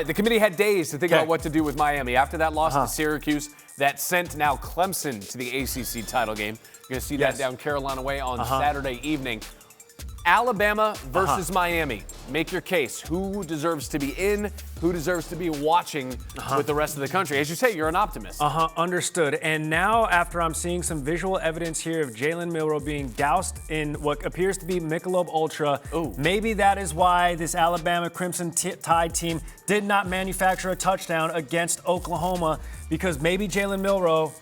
The committee had days to think about what to do with Miami. After that loss to Syracuse, that sent now Clemson to the ACC title game. You're going to see that down Carolina way on Saturday evening. Alabama versus Miami. Make your case. Who deserves to be in? Who deserves to be watching with the rest of the country? As you say, you're an optimist. Understood. And now, after I'm seeing some visual evidence here of Jalen Milroe being doused in what appears to be Michelob Ultra, maybe that is why this Alabama Crimson Tide team did not manufacture a touchdown against Oklahoma, because maybe Jalen Milroe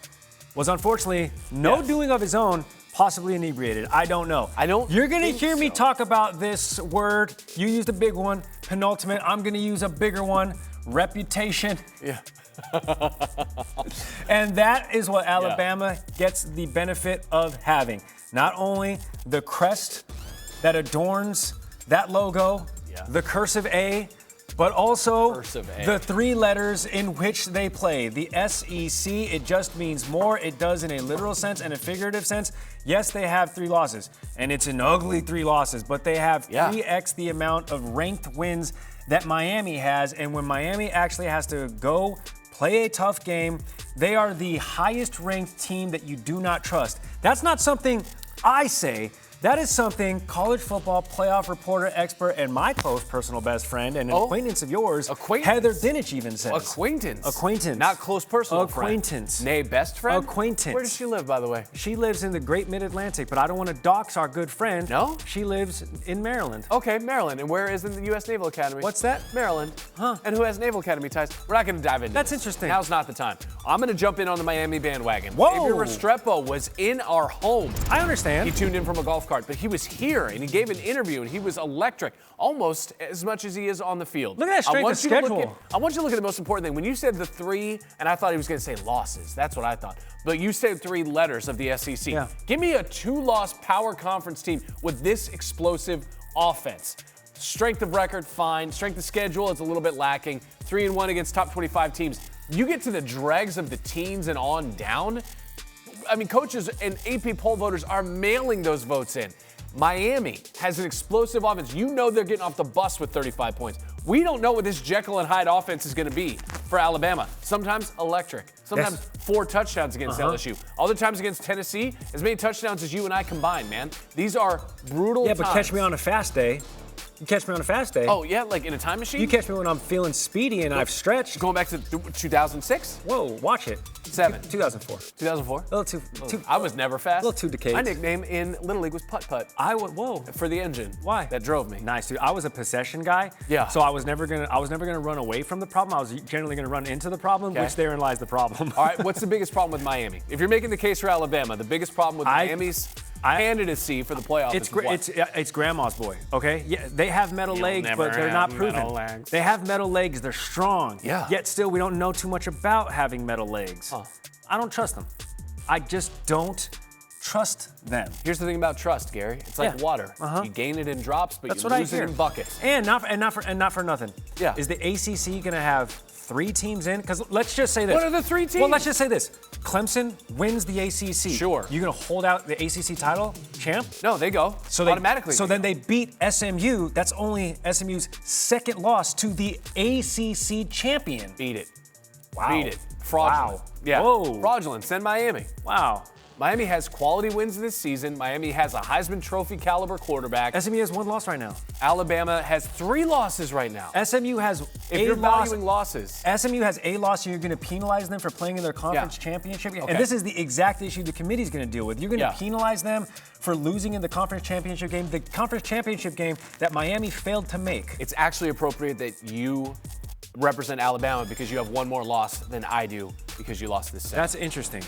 was unfortunately no doing of his own, possibly inebriated. I don't know. You're going to hear me talk about this word. You used a big one, penultimate. I'm going to use a bigger one, reputation. Yeah. And that is what Alabama gets the benefit of having. Not only the crest that adorns that logo, the cursive A, but also the three letters in which they play. The SEC, it just means more. It does in a literal sense and a figurative sense. Yes, they have 3 losses, and it's an ugly 3 losses, but they have 3x the amount of ranked wins that Miami has. And when Miami actually has to go play a tough game, they are the highest ranked team that you do not trust. That's not something I say. That is something college football playoff reporter, expert, and my close personal best friend and an acquaintance of yours, Heather Dinich, even says. Acquaintance. Not close personal acquaintance. Friend. Nay, best friend? Acquaintance. Where does she live, by the way? She lives in the great mid-Atlantic, but I don't want to dox our good friend. No? She lives in Maryland. Okay, Maryland. And where is the U.S. Naval Academy? What's that? Maryland. And who has Naval Academy ties? We're not going to dive into That's this. interesting. Now's not the time. I'm going to jump in on the Miami bandwagon. Whoa! Xavier Restrepo was in our home. I understand. He tuned in from a golf cart, but he was here and he gave an interview and he was electric, almost as much as he is on the field. Look at that strength of schedule. I want you to look at the most important thing. When you said the 3, and I thought he was going to say losses. That's what I thought. But you said 3 letters of the SEC. Yeah. Give me a 2-loss power conference team with this explosive offense. Strength of record, fine. Strength of schedule, it's a little bit lacking. 3-1 against top 25 teams. You get to the dregs of the teens and on down. I mean, coaches and AP poll voters are mailing those votes in. Miami has an explosive offense. You know they're getting off the bus with 35 points. We don't know what this Jekyll and Hyde offense is going to be for Alabama. Sometimes electric. Sometimes 4 touchdowns against LSU. Other times against Tennessee, as many touchdowns as you and I combined, man. These are brutal times. Yeah, but catch me on a fast day. You catch me on a fast day. Oh, yeah, like in a time machine? You catch me when I'm feeling speedy and I've stretched. Going back to 2006? Whoa, watch it. 2004. 2004? A little too. I was never fast. A little too decayed. My nickname in Little League was Putt-Putt. Whoa. For the engine. Why? That drove me. Nice, dude. I was a possession guy. Yeah. So I was never gonna run away from the problem. I was generally gonna run into the problem, which therein lies the problem. All right, what's the biggest problem with Miami? If you're making the case for Alabama, the biggest problem with Miami's candidacy for the playoffs is what? It's grandma's boy, okay? Yeah, they have metal legs, but they're not proven. They have metal legs, they're strong. Yeah. Yet still, we don't know too much about having metal legs. I don't trust them. I just don't trust them. Here's the thing about trust, Gary. It's like water. You gain it in drops, but you lose it in buckets. And not for nothing. Yeah. Is the ACC gonna have 3 teams in? Because let's just say this. What are the 3 teams? Well, let's just say this. Clemson wins the ACC. Sure. You gonna hold out the ACC title, champ? No, they go. Automatically. Then they beat SMU. That's only SMU's 2nd loss to the ACC champion. Beat it. Wow. Beat it. Fraudulent. Wow. Yeah. Whoa. Fraudulent. Send Miami. Wow. Miami has quality wins this season. Miami has a Heisman Trophy caliber quarterback. SMU has 1 loss right now. Alabama has 3 losses right now. SMU has if you're valuing losses. SMU has a loss, and you're going to penalize them for playing in their conference championship game. And this is the exact issue the committee's going to deal with. You're going to penalize them for losing in the conference championship game, the conference championship game that Miami failed to make. It's actually appropriate that you represent Alabama because you have 1 more loss than I do because you lost this set. That's interesting.